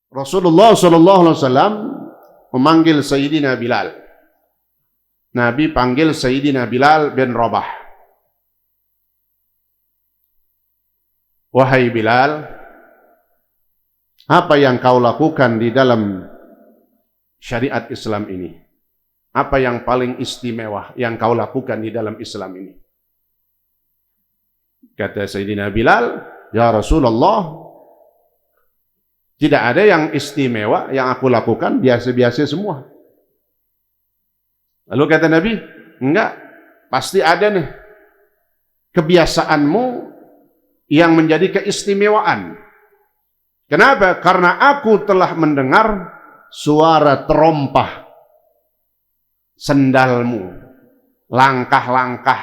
Rasulullah sallallahu alaihi wasallam memanggil Sayyidina Bilal. Nabi panggil Sayyidina Bilal bin Rabah. Wahai Bilal, apa yang kau lakukan di dalam syariat Islam ini? Apa yang paling istimewa yang kau lakukan di dalam Islam ini? Kata Sayyidina Bilal, ya Rasulullah, tidak ada yang istimewa yang aku lakukan, biasa-biasa semua. Lalu kata Nabi, enggak, pasti ada nih kebiasaanmu yang menjadi keistimewaan. Kenapa? Karena aku telah mendengar suara terompah sendalmu, langkah-langkah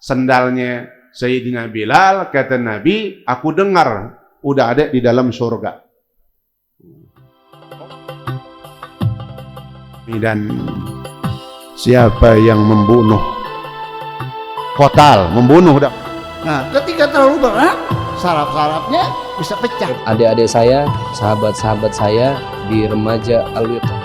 sendalnya Sayyidina Bilal. Kata Nabi, aku dengar udah ada di dalam surga. Dan siapa yang membunuh kotal, membunuh dah. Nah, ketika terlalu berat, saraf-sarafnya bisa pecah. Adik-adik saya, sahabat-sahabat saya di remaja Al-Wiqah.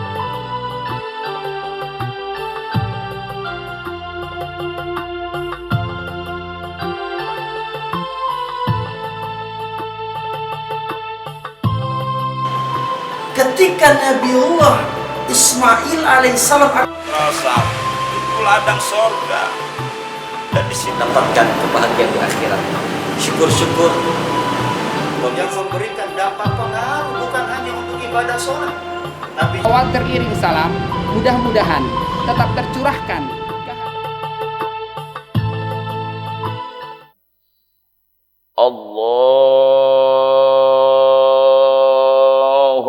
Ketika Nabiullah Ismail alaihissalam merasa itu ladang sorga dan disini dapatkan kebahagiaan di akhirat. Syukur-syukur yang memberikan dampak pengaruh bukan hanya untuk ibadah sholat, tapi awal teriring salam, mudah-mudahan tetap tercurahkan. Allahu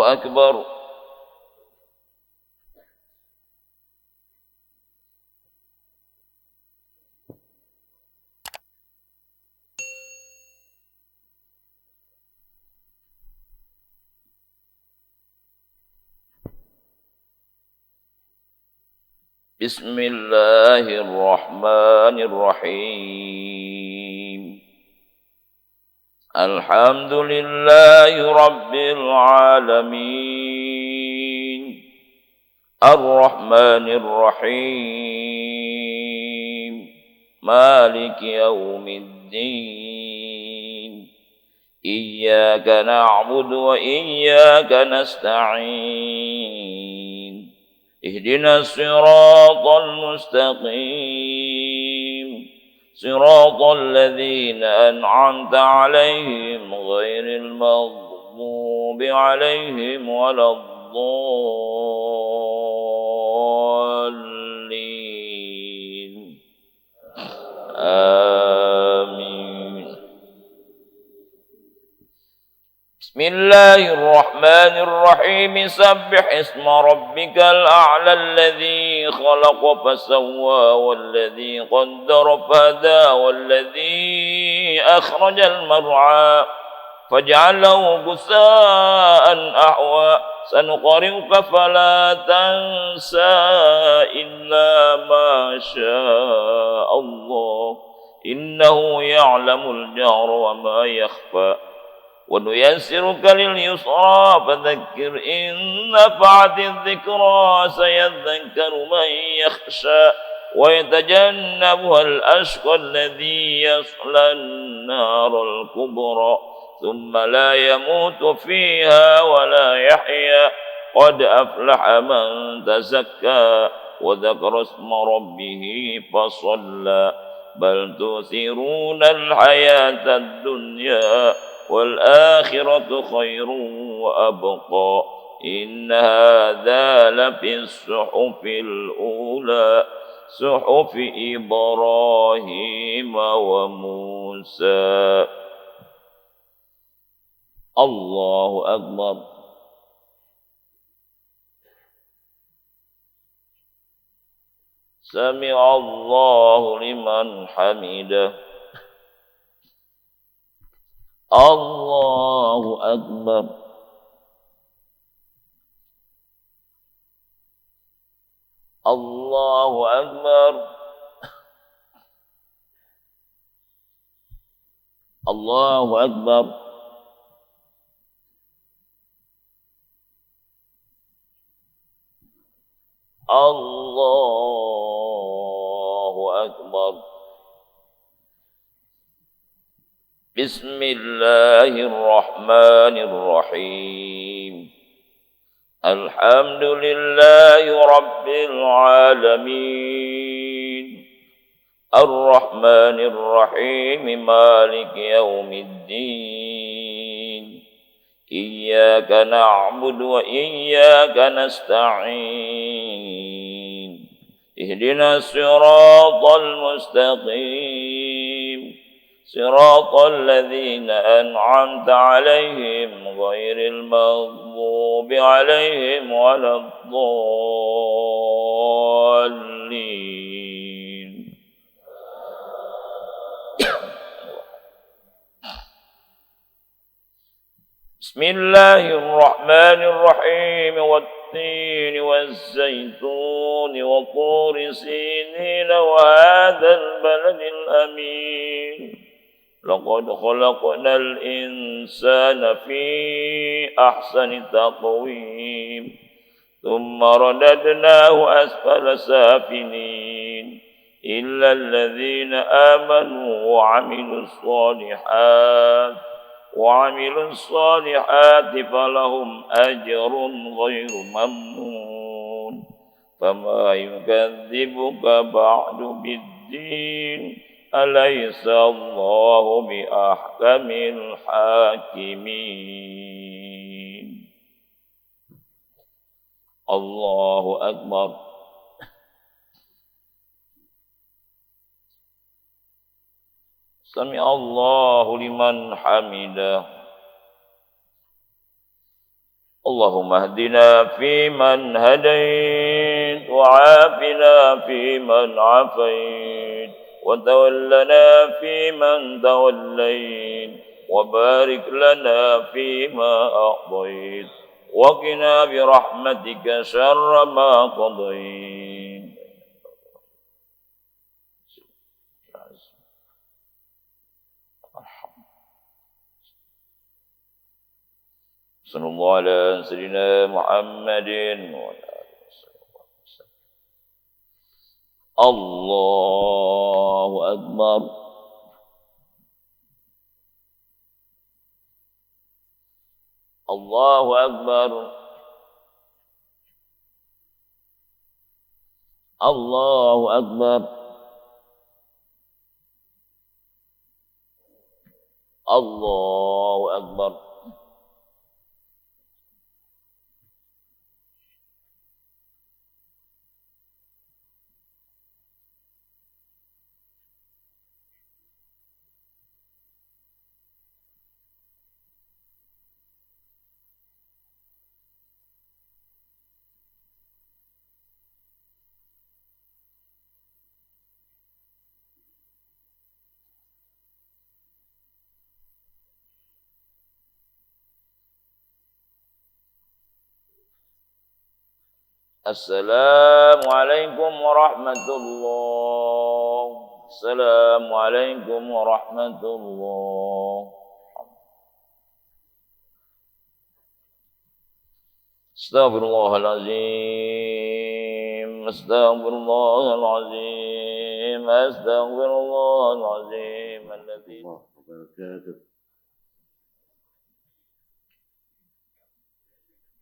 Akbar. Bismillahirrahmanirrahim. Alhamdulillahi Rabbil Alamin. Ar-Rahmanir Rahim. Maliki Yawmiddin. Iyyaka na'budu wa iyyaka nasta'in. اهدنا الصراط المستقيم صراط الذين أنعمت عليهم غير المغضوب عليهم ولا الضالين آمين. بسم الله الرحمن الرحيم. سبح اسم ربك الأعلى الذي خلق فسوى والذي قدر فهدى والذي أخرج المرعى فجعله غثاء أحوى سنقرئك فلا تنسى إلا ما شاء الله إنه يعلم الجهر وما يخفى ونيسرك لليسرى فذكر إن نفعت الذكرى سيذكر من يخشى ويتجنبها الأشقى الذي يصلى النار الكبرى ثم لا يموت فيها ولا يحيا قد أفلح من تزكى وذكر اسم ربه فصلى بل تؤثرون الحياة الدنيا والآخرة خير وأبقى إن هذا لفي الصحف الأولى صحف إبراهيم وموسى. الله أكبر. سمع الله لمن حمده. الله أكبر. الله أكبر. الله أكبر. الله أكبر. بسم الله الرحمن الرحيم. الحمد لله رب العالمين. الرحمن الرحيم مالك يوم الدين. إياك نعبد وإياك نستعين. اهدنا الصراط المستقيم. صراط الذين أنعمت عليهم غير المغضوب عليهم ولا الضالين. بسم الله الرحمن الرحيم. والتين والزيتون وطور سينين وهذا البلد الأمين. لقد خلقنا الإنسان في أحسن تقويم ثم رددناه أسفل سافلين إلا الذين آمنوا وعملوا الصالحات فلهم أجر غير ممنون. فما يكذبك بعد بالدين. أليس الله بأحكم الحاكمين. الله أكبر. سمع الله لمن حمده. اللهم اهدنا فيمن هديت وعافنا فيمن عافيت وتولنا فيمن توليت وبارك لنا فيما أعطيت وقنا برحمتك شر ما قضيت. صلى الله على سيدنا محمد وعلى آله وسلم. الله أكبر. الله أكبر. الله أكبر. الله أكبر. السلام عليكم ورحمة الله. السلام عليكم ورحمة الله. استغفر الله العظيم. استغفر الله العظيم. استغفر الله العظيم الذي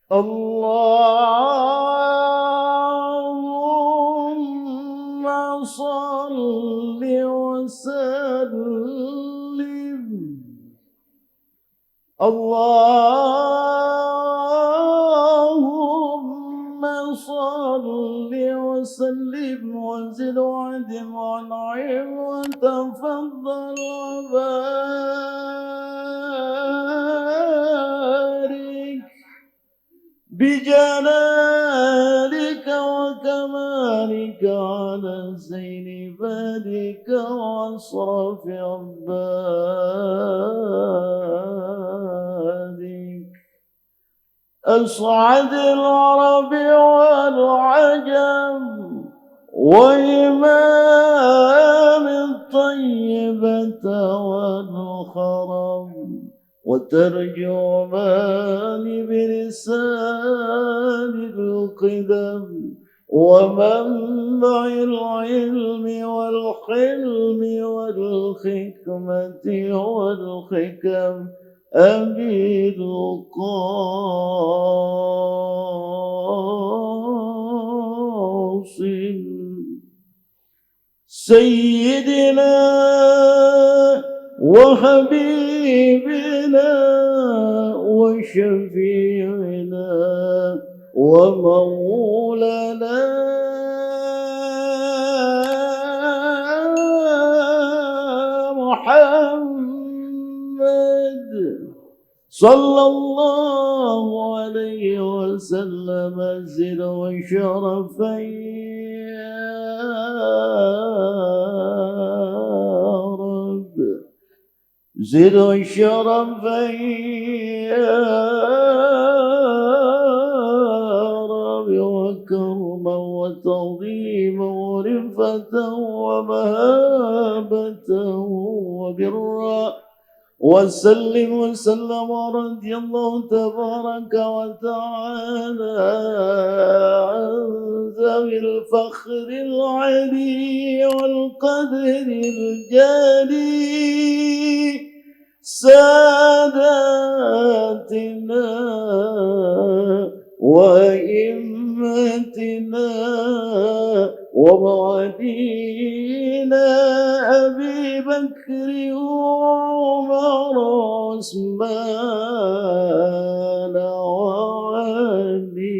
اللهم صل وسلم. اللهم صل وسلم وزد وعدم وانعم وتفضل وبارك بجلالك وكمالك على زين بادك وأصرف عبادك أسعد العرب والعجم وإمام الطيبة والخرم وترجمان بلسان القدم ومنبع العلم والحلم والحكمة والحكم أبي القاسم سيدنا وحبيبنا وشفيعنا ومولانا محمد صلى الله عليه وسلم زد وشرفا يا رب زد وشرفا يا رب وكرما وتعظيما ورفة ومهابة وبرا وسلم وسلم رضي الله تبارك وتعالى عن ذوي الفخر العلي والقدر الجلي ساداتنا وإمتنا ومعدينا أبي بكر وعمر وعثمان وعلي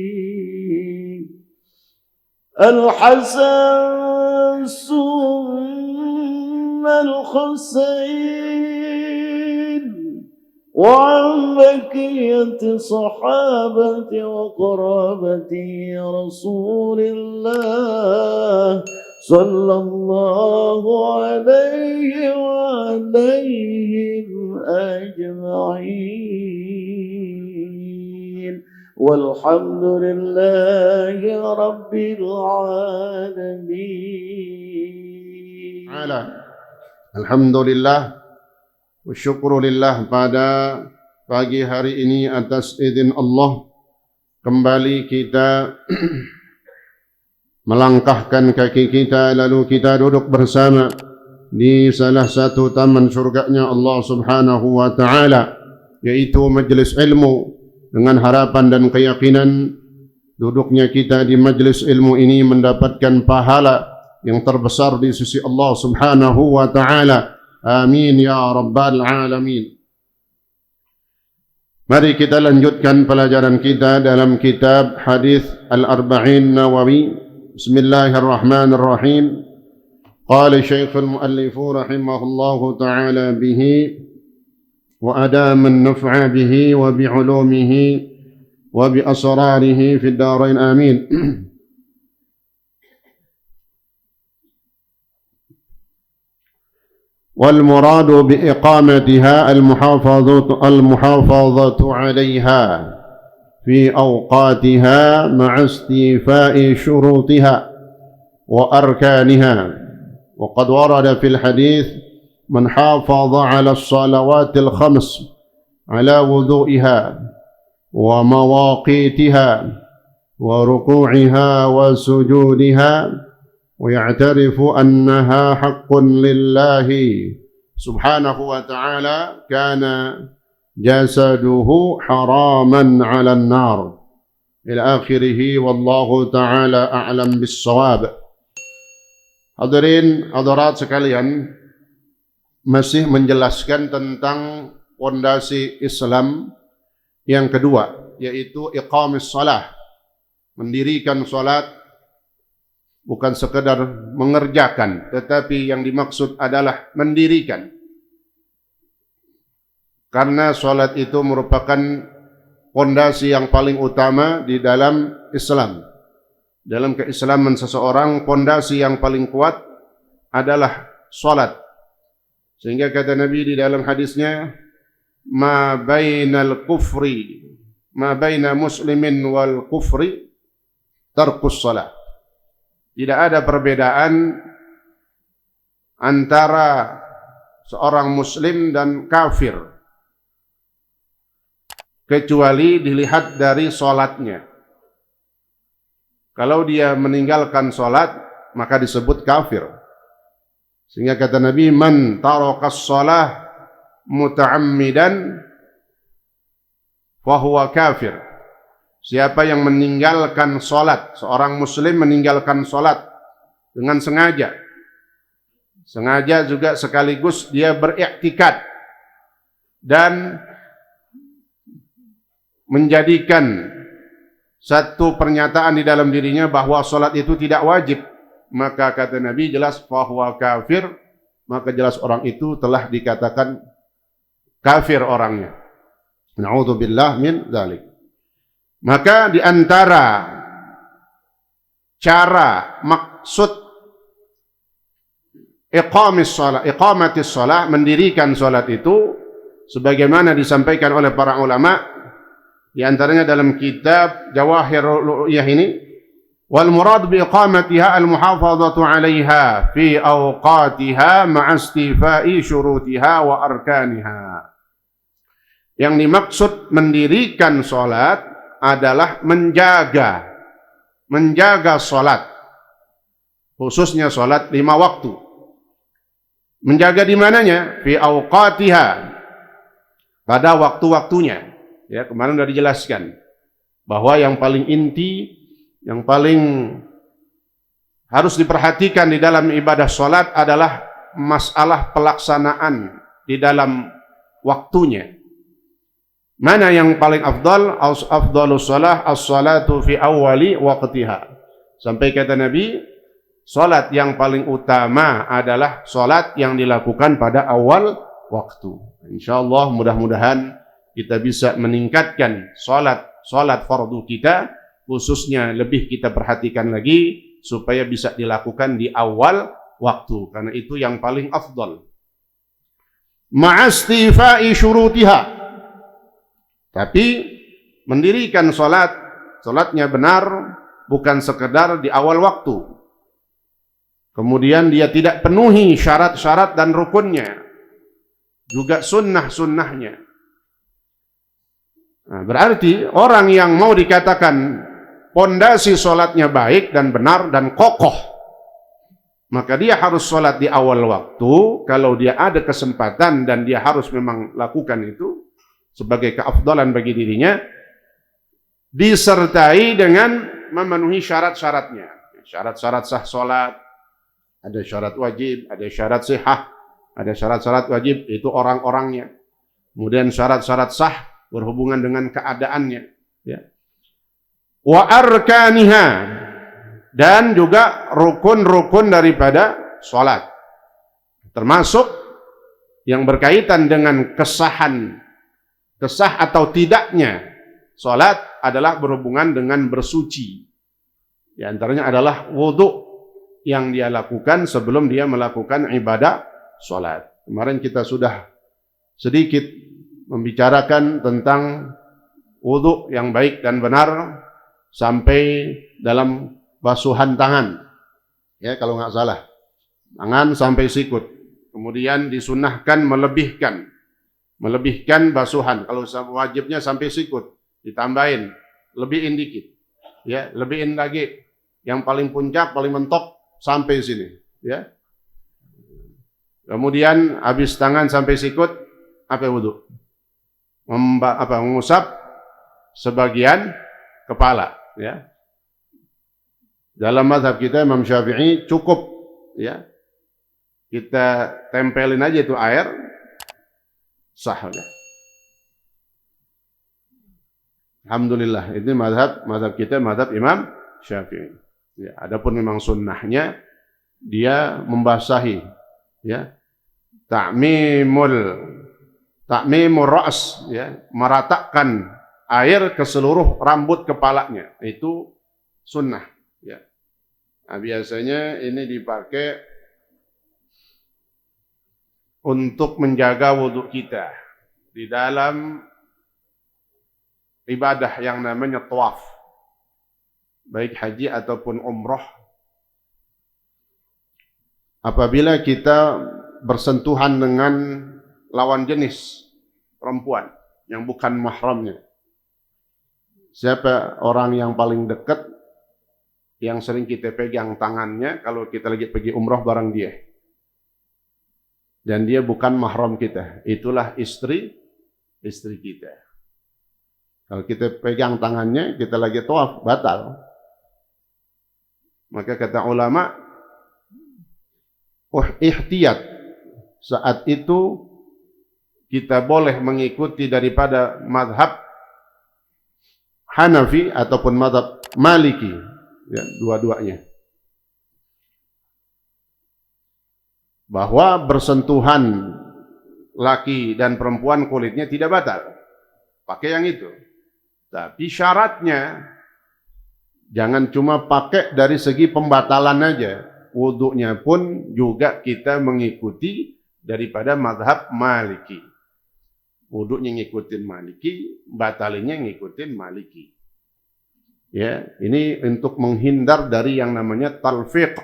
الحسن ثم الحسين وعن بقية صحابة وقرابة رسول الله صلى الله عليه وعليهم أجمعين والحمد لله رب العالمين. Alhamdulillah, syukurillah pada pagi hari ini atas izin Allah kembali kita melangkahkan kaki kita lalu kita duduk bersama di salah satu taman surganya Allah Subhanahu wa taala, yaitu majlis ilmu, dengan harapan dan keyakinan duduknya kita di majlis ilmu ini mendapatkan pahala yang terbesar di sisi Allah Subhanahu wa taala. Amin ya rabbal alamin. Mari kita lanjutkan pelajaran kita dalam kitab Hadis Al-Arba'in Nawawi. Bismillahirrahmanirrahim. Qala Syekh al-Muallif rahimahullahu taala bihi wa adama an-naf'a bihi wa bi 'ulumihi wa bi asrarihi fid darain. Amin. والمراد بإقامتها المحافظة عليها في أوقاتها مع استيفاء شروطها وأركانها. وقد ورد في الحديث من حافظ على الصلوات الخمس على وضوئها ومواقيتها وركوعها وسجودها ويعترف أنها حق لله سبحانه وتعالى كان جسده حراما على النار إلى آخره والله تعالى أعلم بالصواب. Hadirin hadirat sekalian, masih menjelaskan tentang fondasi Islam yang kedua, yaitu iqamis salah, mendirikan salat. Bukan sekedar mengerjakan, tetapi yang dimaksud adalah mendirikan. Karena salat itu merupakan fondasi yang paling utama di dalam Islam. Dalam keislaman seseorang, fondasi yang paling kuat adalah salat. Sehingga kata Nabi di dalam hadisnya, ma baina muslimin wal kufri tarkus salat. Tidak ada perbedaan antara seorang muslim dan kafir kecuali dilihat dari salatnya. Kalau dia meninggalkan sholat, maka disebut kafir. Sehingga kata Nabi, man tarakas sholah muta'ammidan fahuwa kafir. Siapa yang meninggalkan sholat, seorang muslim meninggalkan sholat dengan sengaja. Sengaja juga sekaligus dia beriktikad dan menjadikan satu pernyataan di dalam dirinya bahwa sholat itu tidak wajib, maka kata Nabi jelas fahuwa kafir, maka jelas orang itu telah dikatakan kafir orangnya. Na'udzubillah min dzalik. Maka di antara cara maksud iqamatis shalah, mendirikan salat itu sebagaimana disampaikan oleh para ulama, di antaranya dalam kitab Jawahirul Ru'yah ini, wal murad bi iqamatiha al muhafazatu 'alaiha fi awqatiha ma'a istifa'i syurutiha wa arkaniha. Yang dimaksud mendirikan salat adalah menjaga salat, khususnya salat 5 waktu. Menjaga di mananya? Fi awqatiha, pada waktu-waktunya. Ya, kemarin sudah dijelaskan bahwa yang paling inti, yang paling harus diperhatikan di dalam ibadah salat adalah masalah pelaksanaan di dalam waktunya. Mana yang paling afdal? Afdalus shalah as-salatu fi awwali waqtiha. Sampai kata Nabi, salat yang paling utama adalah salat yang dilakukan pada awal waktu. Insyaallah mudah-mudahan kita bisa meningkatkan salat fardu kita, khususnya lebih kita perhatikan lagi supaya bisa dilakukan di awal waktu, karena itu yang paling afdal. Ma'astifa'i syurutiha, tapi mendirikan salatnya benar bukan sekedar di awal waktu, kemudian dia tidak penuhi syarat-syarat dan rukunnya, juga sunnah-sunnahnya. Nah, berarti orang yang mau dikatakan pondasi sholatnya baik dan benar dan kokoh, maka dia harus sholat di awal waktu. Kalau dia ada kesempatan dan dia harus memang lakukan itu sebagai keafdalan bagi dirinya, disertai dengan memenuhi syarat-syaratnya. Syarat-syarat sah sholat, ada syarat wajib, ada syarat sihah, ada syarat-syarat wajib, itu orang-orangnya. Kemudian syarat-syarat sah berhubungan dengan keadaannya, ya. Wa arkaniha, dan juga rukun-rukun daripada salat, termasuk yang berkaitan dengan kesah atau tidaknya salat adalah berhubungan dengan bersuci. Di antaranya adalah wudu yang dia lakukan sebelum dia melakukan ibadah salat. Kemarin kita sudah sedikit membicarakan tentang wudu yang baik dan benar sampai dalam basuhan tangan, ya kalau nggak salah, tangan sampai sikut. Kemudian disunnahkan melebihkan basuhan. Kalau wajibnya sampai sikut, ditambahin, lebihin dikit, ya lebihin lagi. Yang paling puncak, paling mentok sampai sini, ya. Kemudian habis tangan sampai sikut, apa wudu? Mengusap sebagian kepala, ya. Dalam mazhab kita Imam Syafi'i cukup, ya, kita tempelin aja itu air, sah udah. Alhamdulillah, ini mazhab kita, mazhab Imam Syafi'i. Ya, adapun memang sunnahnya dia membasahi, ya, ta'mimur ra's, ya, meratakan air ke seluruh rambut kepalanya, itu sunnah, ya. Nah, biasanya ini dipakai untuk menjaga wudhu kita di dalam ibadah yang namanya tawaf, baik haji ataupun umroh. Apabila kita bersentuhan dengan lawan jenis perempuan yang bukan mahramnya, siapa orang yang paling dekat yang sering kita pegang tangannya kalau kita lagi pergi umroh bareng dia. Dan dia bukan mahram kita. Itulah istri kita. Kalau kita pegang tangannya, kita lagi tawaf, batal. Maka kata ulama, ihtiyat. Saat itu kita boleh mengikuti daripada madhab Hanafi ataupun madhab Maliki, ya, dua-duanya. Bahwa bersentuhan laki dan perempuan kulitnya tidak batal. Pakai yang itu. Tapi syaratnya jangan cuma pakai dari segi pembatalan aja. Wudunya pun juga kita mengikuti daripada madhab Maliki. Wudunya ngikutin Maliki, batalinnya ngikutin Maliki. Ya, ini untuk menghindar dari yang namanya talfiq.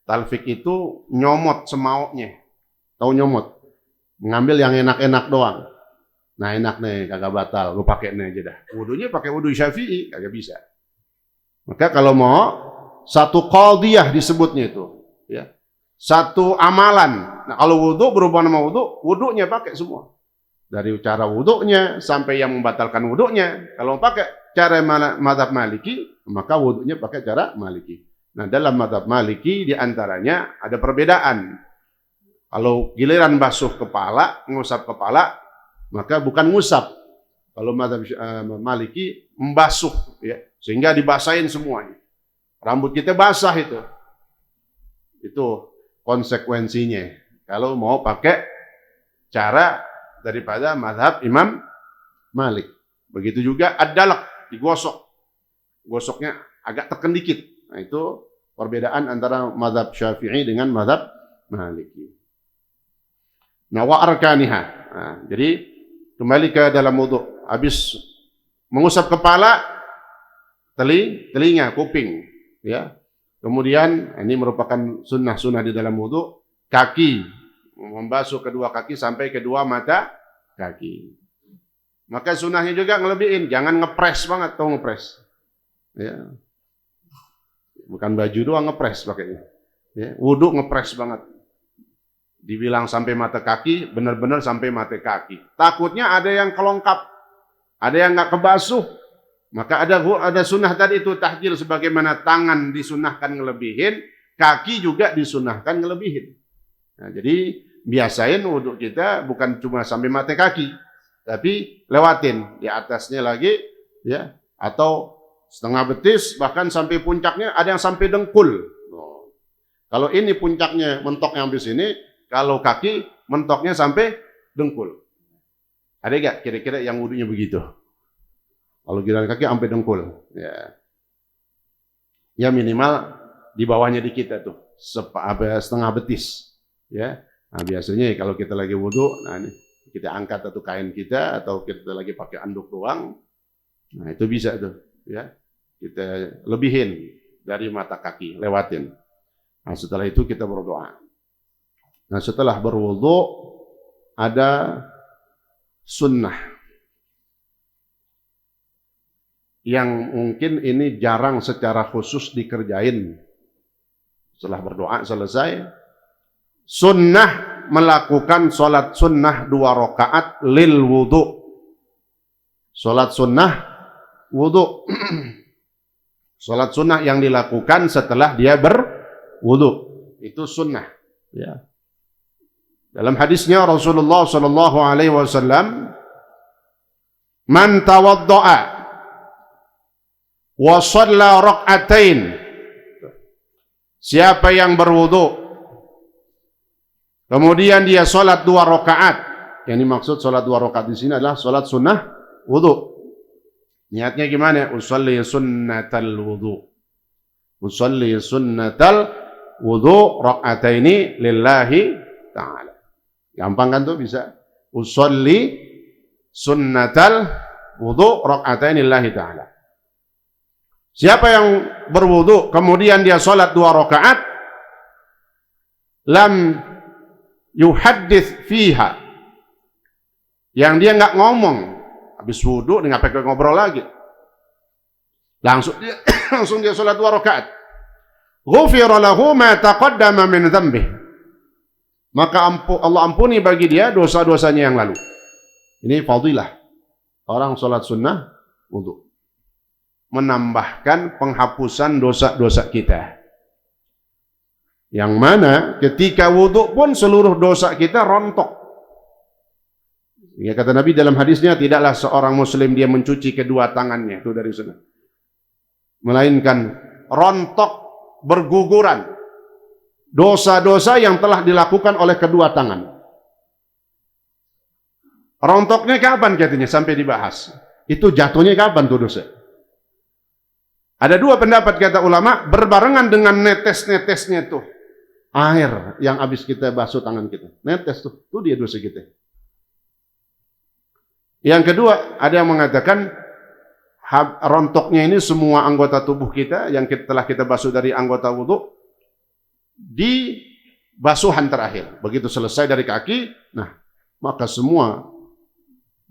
Talfiq itu nyomot semaunya. Tahu nyomot? Ngambil yang enak-enak doang. Nah, enak nih, kagak batal, lu pakai nih aja dah. Wudunya pakai wudu Syafi'i, kagak bisa. Maka kalau mau satu qadiyah disebutnya itu, ya. Satu amalan. Nah, kalau wudu berhubungan sama wudu, wudunya pakai semua. Dari cara wudunya sampai yang membatalkan wudunya. Kalau pakai cara mazhab Maliki, maka wudunya pakai cara Maliki. Nah, dalam mazhab Maliki diantaranya ada perbedaan. Kalau giliran basuh kepala, ngusap kepala, maka bukan ngusap. Kalau mazhab Maliki membasuh, ya, sehingga dibasahin semuanya. Rambut kita basah itu. Itu konsekuensinya. Kalau mau pakai cara daripada mazhab Imam Malik. Begitu juga ad-dalak, digosok. Gosoknya agak tekan dikit. Nah, itu perbedaan antara mazhab Syafi'i dengan mazhab Maliki. Nah, wa arkaniha. Nah, jadi kembali ke dalam wudu. Habis mengusap kepala, telinga, kuping, ya. Kemudian ini merupakan sunnah-sunnah di dalam wudu, kaki. Membasuh kedua kaki sampai kedua mata kaki. Maka sunnahnya juga ngelebihin, jangan ngepres banget, tahu ngepres. Ya. Bukan baju doang ngepres pakainya. Ya, wudu ngepres banget. Dibilang sampai mata kaki, benar-benar sampai mata kaki. Takutnya ada yang kelongkap, ada yang nggak kebasuh. Maka ada sunnah tadi itu tahjil, sebagaimana tangan disunahkan ngelebihin, kaki juga disunahkan ngelebihin. Nah, jadi biasain wudhu kita bukan cuma sampai mata kaki, tapi lewatin di atasnya lagi, ya, atau setengah betis, bahkan sampai puncaknya ada yang sampai dengkul. Oh. Kalau ini puncaknya mentoknya sampai sini, kalau kaki mentoknya sampai dengkul. Ada nggak kira-kira yang wudhunya begitu? Kalau giliran kaki sampai dengkul, ya, ya minimal di bawahnya dikit tuh, setengah betis, ya. Nah, biasanya kalau kita lagi wudhu, nah ini kita angkat satu kain kita atau kita lagi pakai anduk doang, nah itu bisa tuh, ya, kita lebihin dari mata kaki, lewatin. Nah, setelah itu kita berdoa. Nah, setelah berwudhu ada sunnah yang mungkin ini jarang secara khusus dikerjain. Setelah berdoa selesai, sunnah melakukan sholat sunnah 2 rakaat lil wudu. Sholat sunnah wudu. Sholat sunnah yang dilakukan setelah dia berwudu. Itu sunnah. Ya. Dalam hadisnya Rasulullah SAW, man tawadda'a wa shalla rak'atain. Siapa yang berwudu kemudian dia sholat 2 rakaat. Yang dimaksud sholat 2 rakaat di sini adalah sholat sunnah wudu. Niatnya gimana? Usalli sunnatal wudu. Usalli sunnatal wudu rak'ataini lillahi ta'ala. Gampang kan tuh bisa? Usalli sunnatal wudu rak'ataini lillahi ta'ala. Siapa yang berwudu kemudian dia sholat 2 rakaat, lam yuhaddits fiha, yang dia nggak ngomong habis wudu, nggak pakai ngobrol lagi, Langsung dia salat 2 rakaat. Ghufira lahu ma taqaddama min dzambih. Maka Allah ampuni bagi dia dosa-dosanya yang lalu. Ini fadilah orang salat sunnah wudu. Menambahkan penghapusan dosa-dosa kita. Yang mana ketika wudu pun seluruh dosa kita rontok. Ya, kata Nabi dalam hadisnya, tidaklah seorang muslim dia mencuci kedua tangannya, itu dari sunnah. Melainkan rontok, berguguran dosa-dosa yang telah dilakukan oleh kedua tangan. Rontoknya kapan katanya sampai dibahas? Itu jatuhnya kapan tuh dosa? Ada 2 pendapat kata ulama, berbarengan dengan netes-netesnya tuh air yang habis kita basuh tangan kita. Netes tuh dia dosa kita. Yang kedua, ada yang mengatakan rontoknya ini semua anggota tubuh kita yang telah kita basuh dari anggota wudu di basuhan terakhir. Begitu selesai dari kaki, nah maka semua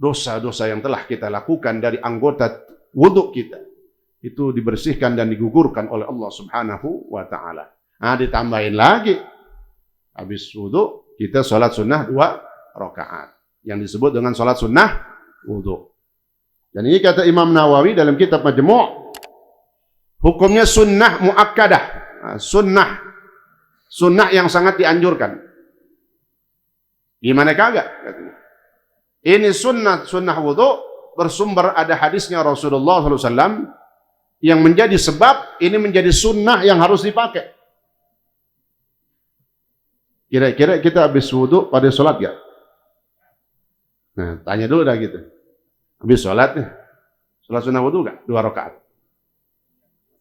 dosa-dosa yang telah kita lakukan dari anggota wudu kita itu dibersihkan dan digugurkan oleh Allah Subhanahu wa taala. Nah, ditambahin lagi habis wudu kita salat sunnah 2 rakaat yang disebut dengan salat sunnah wudu. Dan ini kata Imam Nawawi dalam kitab Majmu', hukumnya sunnah muakkadah. Sunnah yang sangat dianjurkan. Gimana kagak? Ini sunnah wudu bersumber ada hadisnya Rasulullah SAW yang menjadi sebab ini menjadi sunnah yang harus dipakai. Kira-kira kita habis wudu pada sholat gak? Nah, tanya dulu dah gitu. Habis sholat nih, sholat sunnah wudu gak? 2 rakaat.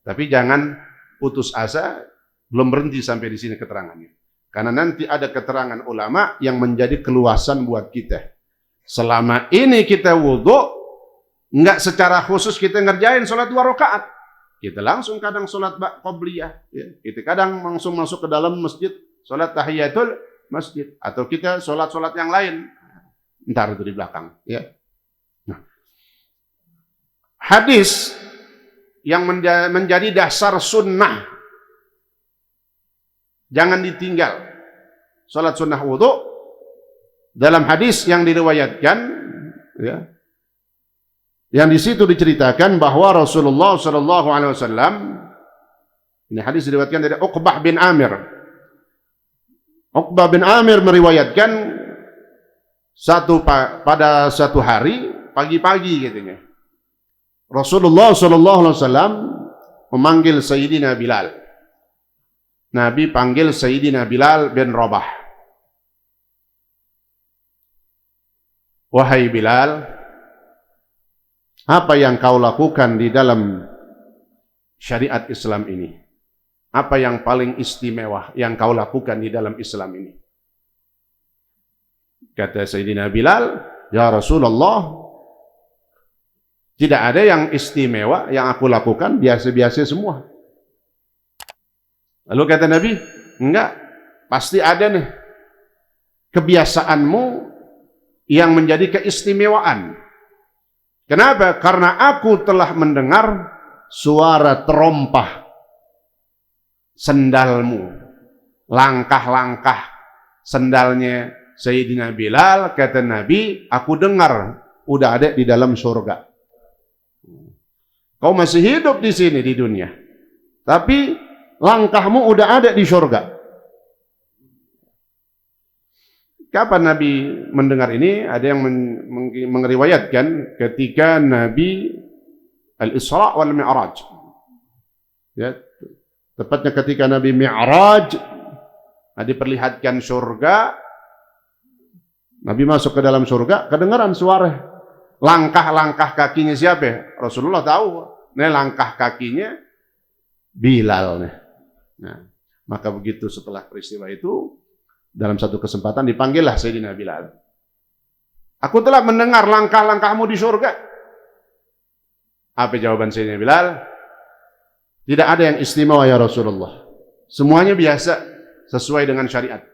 Tapi jangan putus asa, belum berhenti sampai di sini keterangannya. Karena nanti ada keterangan ulama yang menjadi keluasan buat kita. Selama ini kita wudu, nggak secara khusus kita ngerjain sholat 2 rakaat. Kita langsung kadang sholat qobliyah. Ya. Kita kadang langsung masuk ke dalam masjid, sholat tahiyatul masjid. Atau kita sholat-sholat yang lain. Ntar itu di belakang. Ya. Nah. Hadis yang menjadi dasar sunnah. Jangan ditinggal. Salat sunnah wudu dalam hadis yang diriwayatkan, ya, yang di situ diceritakan bahwa Rasulullah SAW, ini hadis diriwayatkan dari Uqbah bin Amir. Uqbah bin Amir meriwayatkan pada satu hari pagi-pagi katanya, Rasulullah SAW memanggil Sayyidina Bilal. Nabi panggil Sayyidina Bilal bin Rabah. Wahai Bilal, apa yang kau lakukan di dalam syariat Islam ini? Apa yang paling istimewa yang kau lakukan di dalam Islam ini? Kata Sayyidina Bilal, ya Rasulullah, tidak ada yang istimewa yang aku lakukan, biasa-biasa semua. Lalu kata Nabi, enggak, pasti ada nih kebiasaanmu yang menjadi keistimewaan. Kenapa? Karena aku telah mendengar suara terompah sendalmu, langkah-langkah sendalnya Sayyidina Bilal. Kata Nabi, aku dengar udah ada di dalam surga. Kau masih hidup di sini di dunia, tapi langkahmu udah ada di surga. Kapan Nabi mendengar ini? Ada yang meriwayatkan ketika Nabi Al-Isra wal Mi'raj. Ya, tepatnya ketika Nabi Mi'raj, diperlihatkan surga. Nabi masuk ke dalam surga, kedengaran suara langkah-langkah kakinya siapa? Rasulullah tahu. Ini langkah kakinya Bilal nih. Nah, maka begitu setelah peristiwa itu, dalam satu kesempatan dipanggillah Sayyidina Bilal. Aku telah mendengar langkah-langkahmu di surga. Apa jawaban Sayyidina Bilal? Tidak ada yang istimewa ya Rasulullah. Semuanya biasa, sesuai dengan syariat.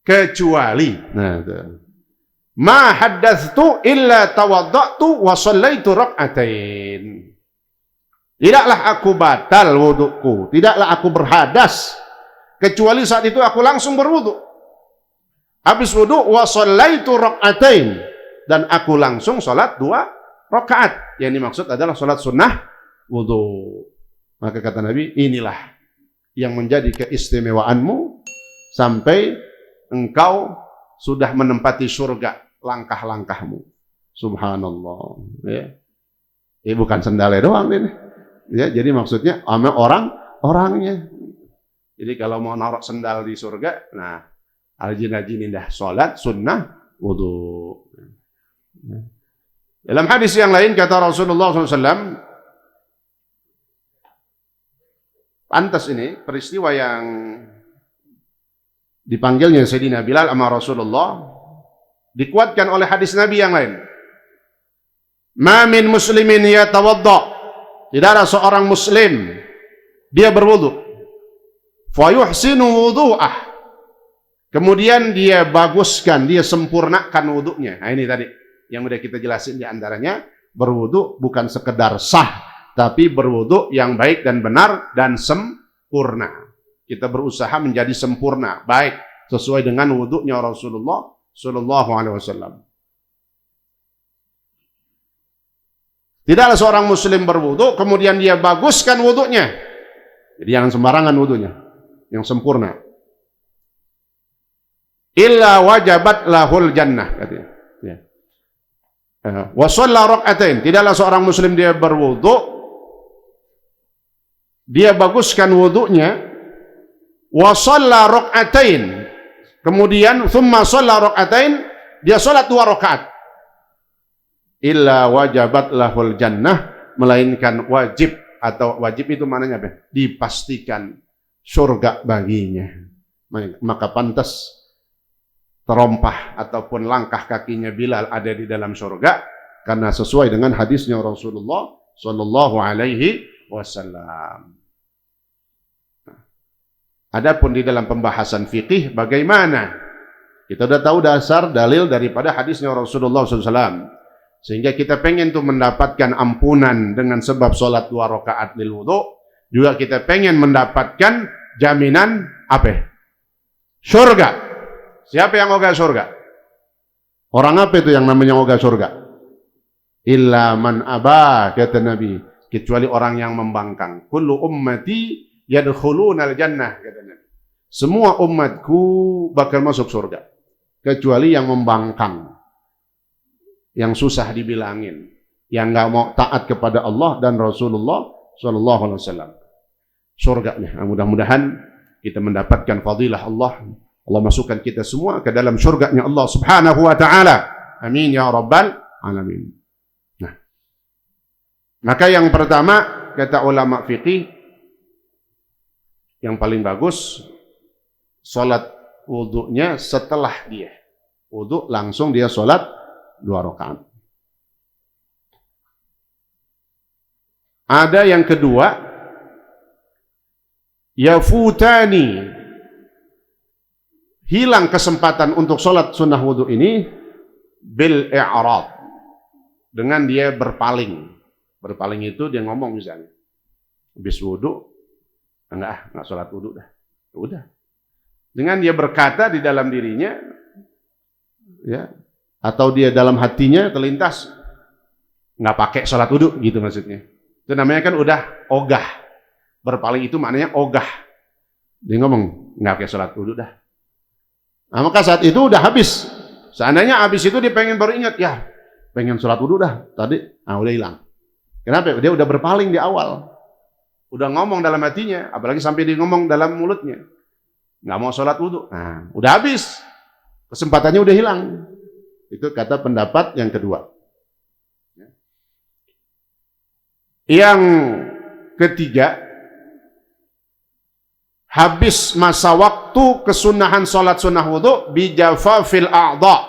Kecuali, nah, ma haddathtu illa tawadda'tu wa shallaitu rak'atain. Tidaklah aku batal wuduku, tidaklah aku berhadas, kecuali saat itu aku langsung berwudu. Habis wudu, wa shallaitu rak'atain, dan aku langsung salat 2 rakaat. Yang dimaksud adalah salat sunnah wudu. Maka kata Nabi, inilah yang menjadi keistimewaanmu sampai engkau sudah menempati surga langkah-langkahmu. Subhanallah. Ya. Ini bukan sendalnya doang ini. Ya, jadi maksudnya sama orangnya. Jadi kalau mau naruh sendal di surga, nah al-jinajin indah salat sunnah wudu. Dalam hadis yang lain kata Rasulullah SAW, pantas ini peristiwa yang dipanggilnya Sayyidina Bilal sama Rasulullah dikuatkan oleh hadis Nabi yang lain. Ma min muslimin yatawadda, tidak ada seorang muslim dia berwudu, fa yuhsinu wudu'ah, kemudian dia baguskan, dia sempurnakan wudunya. Nah ini tadi yang udah kita jelasin, di antaranya berwudu bukan sekedar sah, tapi berwudu yang baik dan benar dan sempurna. Kita berusaha menjadi sempurna, baik sesuai dengan wudunya Rasulullah sallallahu alaihi wasallam. Tidaklah seorang muslim berwudu kemudian dia baguskan wudunya. Jadi jangan sembarangan wudunya, yang sempurna. Illa wajabat lahul jannah, katanya. Ya. Wa shalla rak'atain, tidaklah seorang muslim dia berwudu, dia baguskan wudunya, wa shalla rak'atain, kemudian thumma shalla rak'atain, dia salat 2 rakaat. Illa wajabat lahul jannah, melainkan wajib, atau wajib itu maknanya apa? Dipastikan surga baginya. Maka pantas terompah ataupun langkah kakinya Bilal ada di dalam surga, karena sesuai dengan hadisnya Rasulullah sallallahu alaihi wasallam. Adapun di dalam pembahasan fikih bagaimana? Kita sudah tahu dasar dalil daripada hadisnya Rasulullah SAW. Sehingga kita pengen tuh mendapatkan ampunan dengan sebab sholat 2 rakaat lil wudu, juga kita pengen mendapatkan jaminan apa? Surga. Siapa yang ogah surga? Orang apa itu yang namanya ogah surga? Illa man aba, kata Nabi, kecuali orang yang membangkang. Kullu ummati yadkhulunal jannah, kata Nabi. Semua umatku bakal masuk surga, kecuali yang membangkang, yang susah dibilangin, yang nggak mau taat kepada Allah dan Rasulullah sallallahu alaihi wasallam. Surganya, mudah-mudahan kita mendapatkan fadilah Allah. Allah masukkan kita semua ke dalam surganya Allah Subhanahu wa taala. Amin ya rabbal alamin. Nah, maka yang pertama kata ulama fikih, yang paling bagus salat wudunya setelah dia wudu langsung dia salat 2 rakaat. Ada yang kedua, yafutani, hilang kesempatan untuk sholat sunnah wudu ini bil i'rad, dengan dia berpaling. Berpaling itu dia ngomong misalnya, habis wudu, enggak sholat wudu dah. Udah. Dengan dia berkata di dalam dirinya, ya, atau dia dalam hatinya terlintas, nggak pakai sholat wudu, gitu maksudnya. Itu namanya kan udah ogah. Berpaling itu maknanya ogah. Dia ngomong, nggak pakai sholat wudu dah. Nah, maka saat itu udah habis. Seandainya habis itu dia pengen baru ingat, ya pengen sholat wudu dah tadi, udah hilang. Kenapa? Dia udah berpaling di awal. Udah ngomong dalam hatinya, apalagi sampai dia ngomong dalam mulutnya. Nggak mau sholat wudu. Nah, udah habis. Kesempatannya udah hilang. Itu kata pendapat yang kedua. Yang ketiga, habis masa waktu kesunahan sholat sunnah wudu bijafafil a'dha,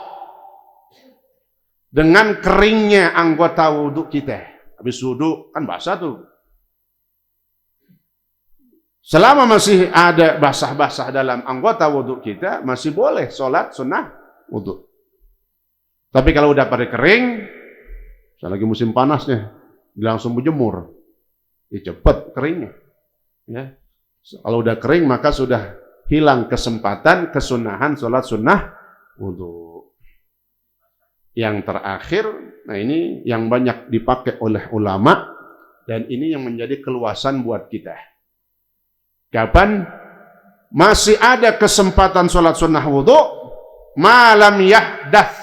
dengan keringnya anggota wudu kita. Habis wudu kan basah tuh. Selama masih ada basah-basah dalam anggota wudu kita, masih boleh sholat sunnah wudu. Tapi kalau udah pada kering, lagi musim panasnya, langsung berjemur. Ya cepat keringnya. Ya. Kalau udah kering maka sudah hilang kesempatan kesunahan sholat sunnah wudu. Yang terakhir, nah ini yang banyak dipakai oleh ulama dan ini yang menjadi keluasan buat kita. Kapan masih ada kesempatan sholat sunnah wudu, malam yahdath,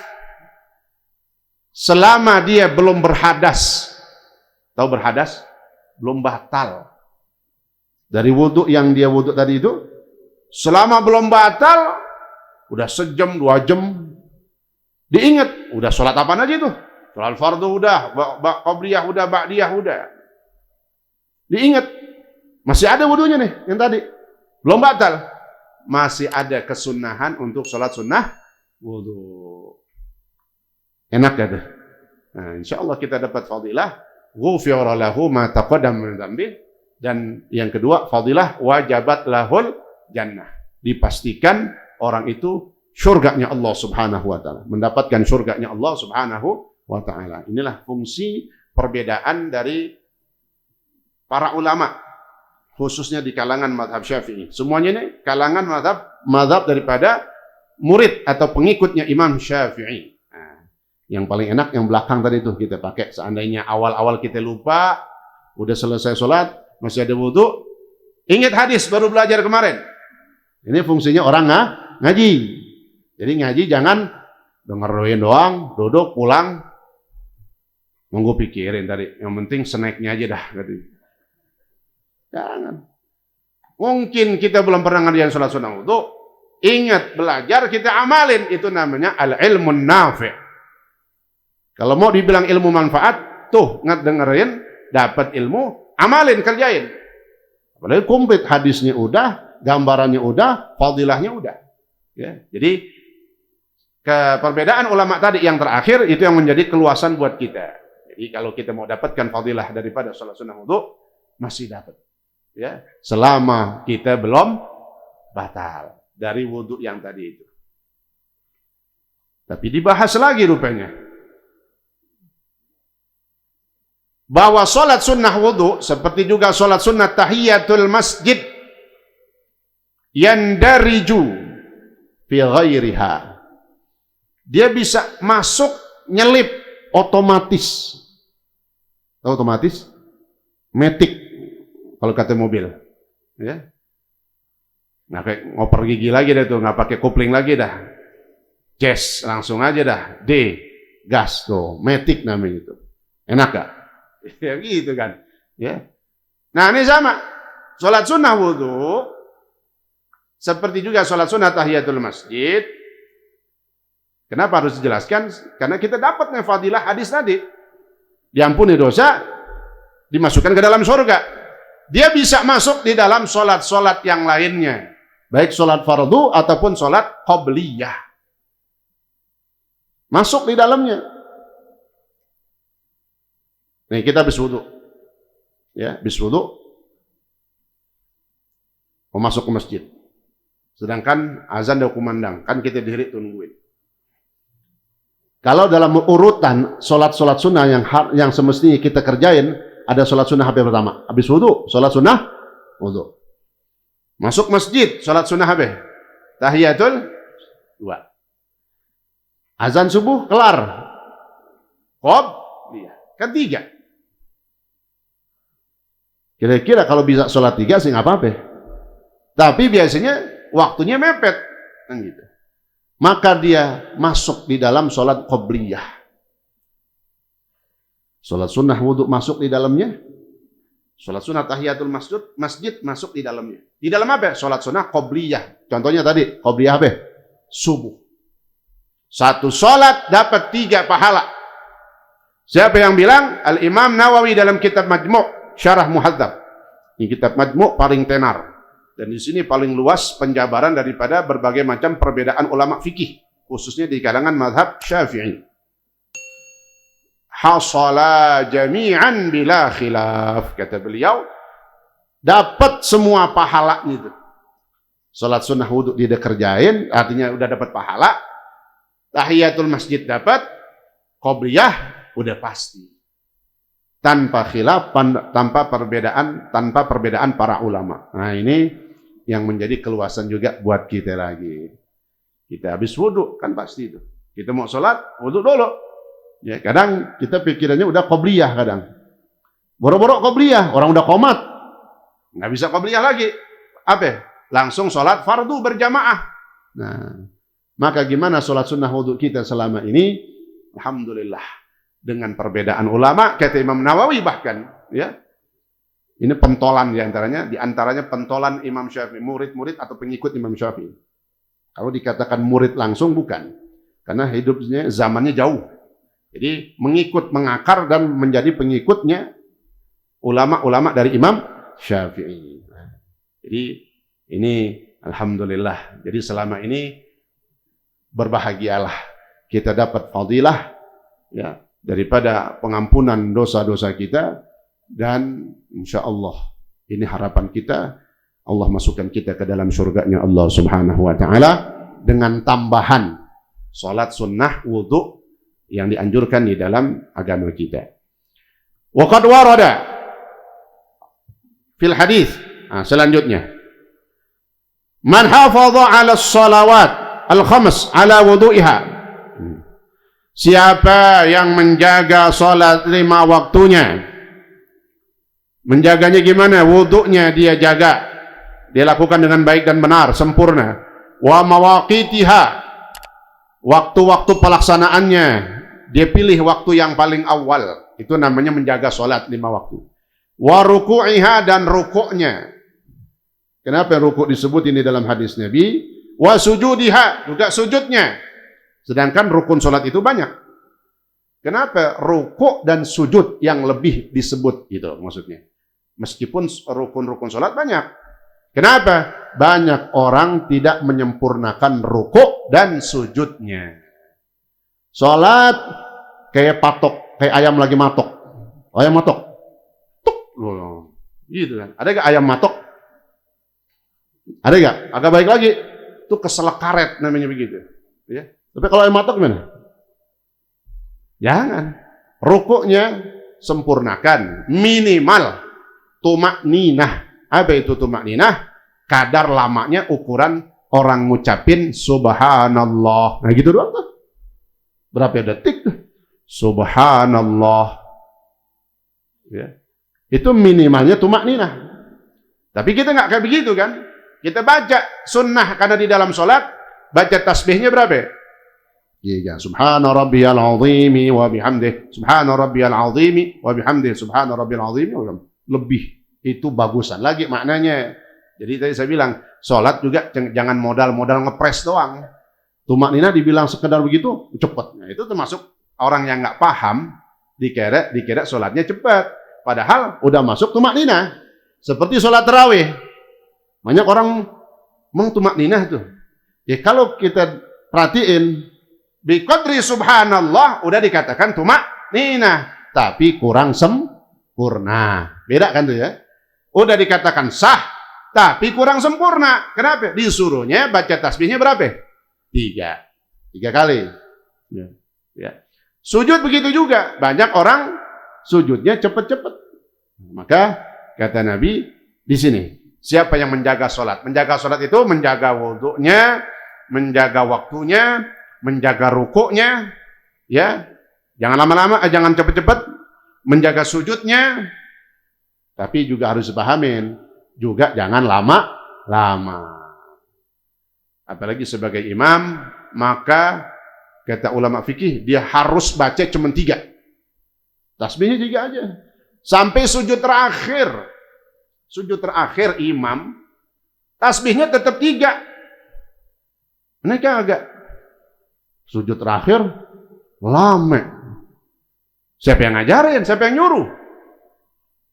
selama dia belum berhadas. Tahu berhadas? Belum batal. Dari wudu yang dia wudu tadi itu, selama belum batal, udah sejam, 2 jam, diingat, udah sholat apaan aja itu? Sholat fardu udah, qobliyah udah, ba'diyah udah. Diingat, masih ada wudunya nih, yang tadi. Belum batal. Masih ada kesunahan untuk sholat sunnah wudu. Enak ya tuh? Nah, insya Allah kita dapat fadilah. Ghufira lahu ma taqaddama min dzambi. Dan yang kedua, fadilah wajabat lahul jannah. Dipastikan orang itu syurganya Allah subhanahu wa ta'ala. Mendapatkan syurganya Allah subhanahu wa ta'ala. Inilah fungsi perbedaan dari para ulama. Khususnya di kalangan madhab syafi'i. Semuanya ini kalangan madhab daripada murid atau pengikutnya Imam Syafi'i. Nah, yang paling enak yang belakang tadi itu kita pakai. Seandainya awal-awal kita lupa, udah selesai sholat, masih ada wudu, ingat hadis baru belajar kemarin. Ini fungsinya orang ngaji. Jadi ngaji jangan dengerin doang, duduk, pulang, nunggu pikirin tadi. Yang penting snacknya aja dah. Jangan. Mungkin kita belum pernah ngerjain sholat sunnah wudu, ingat belajar, kita amalin. Itu namanya al-ilmun nafi'. Kalau mau dibilang ilmu manfaat, tuh dengerin, dapat ilmu, amalin, kerjain. Apalagi komplit, hadisnya udah, gambarannya udah, fadilahnya udah. Ya, jadi perbedaan ulama tadi yang terakhir itu yang menjadi keluasan buat kita. Jadi kalau kita mau dapatkan fadilah daripada sholat sunnah wudu, masih dapat. Ya, selama kita belum batal dari wudu yang tadi itu. Tapi dibahas lagi rupanya. Bahwa sholat sunnah wudu seperti juga sholat sunnah tahiyatul masjid yandariju fi ghairiha. Dia bisa masuk nyelip otomatis. Tahu otomatis? Matic kalau kata mobil. Ya. Nggak kayak ngoper gigi lagi dah tuh, nggak pakai kopling lagi dah. Gas langsung aja dah. D gas tuh, matic namanya itu. Enak gak? Ya gitu kan. Ya. Nah ini sama. Sholat sunnah wudu seperti juga sholat sunnah tahiyatul masjid. Kenapa harus dijelaskan? Karena kita dapat fadilah hadis tadi. Diampuni dosa, dimasukkan ke dalam surga. Dia bisa masuk di dalam sholat-sholat yang lainnya. Baik sholat fardu ataupun sholat qobliyah. Masuk di dalamnya. Nih kita habis wudu. Ya, habis wudu. Mau masuk ke masjid. Sedangkan azan udah kumandang. Kan kita diri tungguin. Kalau dalam urutan sholat-sholat sunnah yang semestinya kita kerjain, ada sholat sunnah apa pertama? Habis wudu, sholat sunnah wudu. Masuk masjid, sholat sunnah apa? Tahiyatul 2. Azan subuh kelar. Qobliyah. Kan 3. Kira-kira kalau bisa sholat 3 sih nggak apa-apa. Tapi biasanya waktunya mepet, kan gitu. Maka dia masuk di dalam sholat qobliyah. Sholat sunnah wudu masuk di dalamnya. Sholat sunnah tahiyatul masjid masuk di dalamnya. Di dalam apa? Sholat sunnah qobliyah. Contohnya tadi, qobliyah apa? Subuh. Satu sholat dapat 3 pahala. Siapa yang bilang? Al-Imam Nawawi dalam kitab Majmu' Syarah Muhadzab. Ini kitab Majmu' paling tenar. Dan di sini paling luas penjabaran daripada berbagai macam perbedaan ulama fikih, khususnya di kalangan mazhab Syafi'i. Hasala jami'an bila khilaf, kata beliau, dapat semua pahalanya itu. Salat sunnah wudu dia kerjain, artinya udah dapat pahala. Tahiyatul masjid dapat, qobliyah udah pasti. tanpa khilaf, tanpa perbedaan para ulama. Nah, ini yang menjadi keluasan juga buat kita lagi. Kita habis wudhu, kan pasti itu. Kita mau sholat, wudhu dulu. Ya, kadang kita pikirannya udah qobliyah kadang. Boro-boro qobliyah, orang udah qomat. Nggak bisa qobliyah lagi. Apa? Langsung sholat fardu berjamaah. Nah, maka gimana sholat sunnah wudhu kita selama ini? Alhamdulillah. Dengan perbedaan ulama, kata Imam Nawawi bahkan, ya. Ini pentolan diantaranya pentolan Imam Syafi'i, murid-murid atau pengikut Imam Syafi'i. Kalau dikatakan murid langsung bukan, karena hidupnya zamannya jauh. Jadi mengikut, mengakar dan menjadi pengikutnya ulama-ulama dari Imam Syafi'i. Jadi ini alhamdulillah. Jadi selama ini berbahagialah kita dapat fadilah, ya, daripada pengampunan dosa-dosa kita, dan insya Allah ini harapan kita, Allah masukkan kita ke dalam surganya Allah Subhanahu wa ta'ala dengan tambahan salat sunnah wudu yang dianjurkan di dalam agama kita. Wa qad warada fil hadis, selanjutnya, man hafadha 'ala as-salawat al-khams 'ala wudu'iha, siapa yang menjaga salat 5 waktunya, menjaganya gimana? Wudunya dia jaga, dia lakukan dengan baik dan benar, sempurna. Wa mawaqitiha, waktu-waktu pelaksanaannya dia pilih waktu yang paling awal, itu namanya menjaga salat 5 waktu. Wa ruku'iha, dan rukuknya. Kenapa rukuk disebut ini dalam hadis Nabi? Wa sujudiha, juga sujudnya. Sedangkan rukun sholat itu banyak. Kenapa rukuk dan sujud yang lebih disebut gitu maksudnya? Meskipun rukun-rukun sholat banyak. Kenapa? Banyak orang tidak menyempurnakan rukuk dan sujudnya. Sholat kayak patok, kayak ayam lagi matok. Ayam matok. Tuk. Gitu kan. Ada gak ayam matok? Ada gak? Agak baik lagi. Itu keselak karet namanya begitu. Ya. Tapi kalau ayam matok gimana? Jangan. Rukuknya sempurnakan. Minimal tumakninah. Apa itu tumakninah? Kadar lamanya ukuran orang ngucapin subhanallah. Nah gitu doang tuh. Berapa detik tuh? Subhanallah. Ya. Itu minimalnya tumakninah. Tapi kita nggak kayak begitu kan? Kita baca sunnah karena di dalam sholat baca tasbihnya berapa? Iya, subhana rabbiyal azimi wa bihamdih, subhana rabbiyal azimi wa bihamdih, subhana rabbiyal azimi. Lebih itu bagusan lagi maknanya. Jadi tadi saya bilang, sholat juga jangan modal-modal ngepres doang. Tumakninah dibilang sekedar begitu, cepat. Nah, itu termasuk orang yang nggak paham, dikira sholatnya cepat. Padahal udah masuk tumakninah. Seperti sholat tarawih. Banyak orang tumakninah tuh. Ya kalau kita perhatiin, biqadri subhanallah udah dikatakan tumakninah, tapi kurang sempurna. Beda kan tuh ya? Udah dikatakan sah, tapi kurang sempurna. Kenapa? Disuruhnya baca tasbihnya berapa? 3 kali. Ya. Ya. Sujud begitu juga. Banyak orang sujudnya cepet-cepet. Maka kata Nabi di sini, siapa yang menjaga sholat? Menjaga sholat itu menjaga wudhunya, menjaga waktunya, menjaga rukuknya, ya, jangan lama-lama, jangan cepet-cepet, menjaga sujudnya, tapi juga harus dipahamin, juga jangan lama-lama. Apalagi sebagai imam, maka kata ulama fikih, dia harus baca cuma 3. Tasbihnya 3 aja. Sampai sujud terakhir. Sujud terakhir imam, tasbihnya tetap 3. Mereka agak sujud terakhir lama. Siapa yang ngajarin? Siapa yang nyuruh?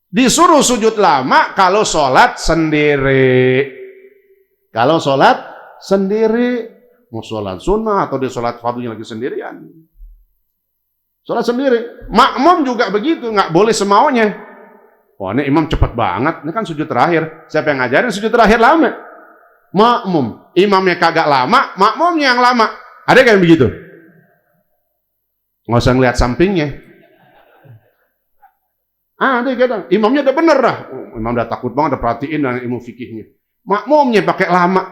Disuruh sujud lama kalau sholat sendiri. Kalau sholat sendiri, mau sholat sunnah atau dia sholat fardunya lagi sendirian. Sholat sendiri. Makmum juga begitu, nggak boleh semaunya. Wah, ini imam cepat banget, ini kan sujud terakhir. Siapa yang ngajarin sujud terakhir lama? Makmum. Imamnya kagak lama, makmumnya yang lama. Ada kayak begitu? Nggak usah ngeliat sampingnya. Dia kadang imamnya udah bener dah. Imam udah takut banget, udah perhatiin dengan ilmu fikihnya. Makmumnya pakai lama.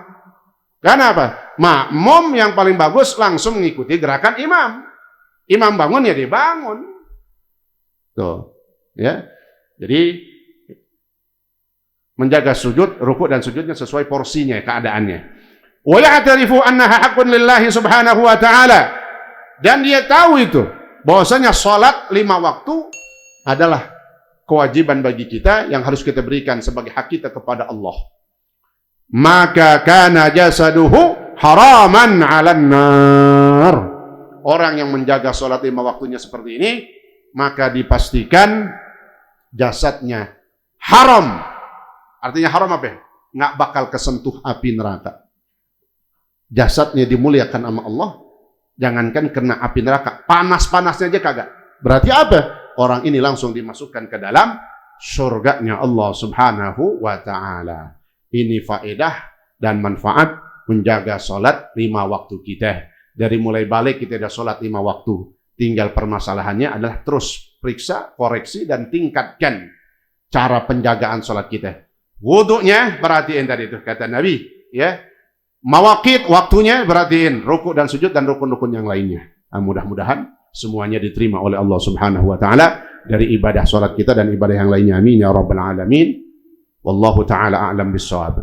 Kenapa? Makmum yang paling bagus langsung mengikuti gerakan imam. Imam bangun ya dia bangun. Tuh, ya. Jadi menjaga sujud, rukuk dan sujudnya sesuai porsinya, keadaannya. Wa ya'tarifu annaha haqqun lillahi subhanahu wa ta'ala. Dan dia tahu itu, bahwasanya salat 5 waktu adalah kewajiban bagi kita yang harus kita berikan sebagai hak kita kepada Allah. Maka kana jasaduhu haraman 'alan nar. Orang yang menjaga salat 5 waktunya seperti ini, maka dipastikan jasadnya haram. Artinya haram apa? Nggak bakal kesentuh api neraka. Jasadnya dimuliakan sama Allah, jangankan kena api neraka, panas-panasnya aja kagak. Berarti apa? Orang ini langsung dimasukkan ke dalam surganya Allah subhanahu wa ta'ala. Ini faedah dan manfaat menjaga sholat 5 waktu kita. Dari mulai balik kita sudah sholat 5 waktu. Tinggal permasalahannya adalah terus periksa, koreksi, dan tingkatkan cara penjagaan sholat kita. Wudunya perhatiin tadi itu kata Nabi, ya. Mawaqit waktunya perhatiin, rukuk dan sujud dan rukun-rukun yang lainnya. Mudah-mudahan semuanya diterima oleh Allah Subhanahu wa taala dari ibadah salat kita dan ibadah yang lainnya. Amin ya rabbal alamin. Wallahu taala a'lam bissawab.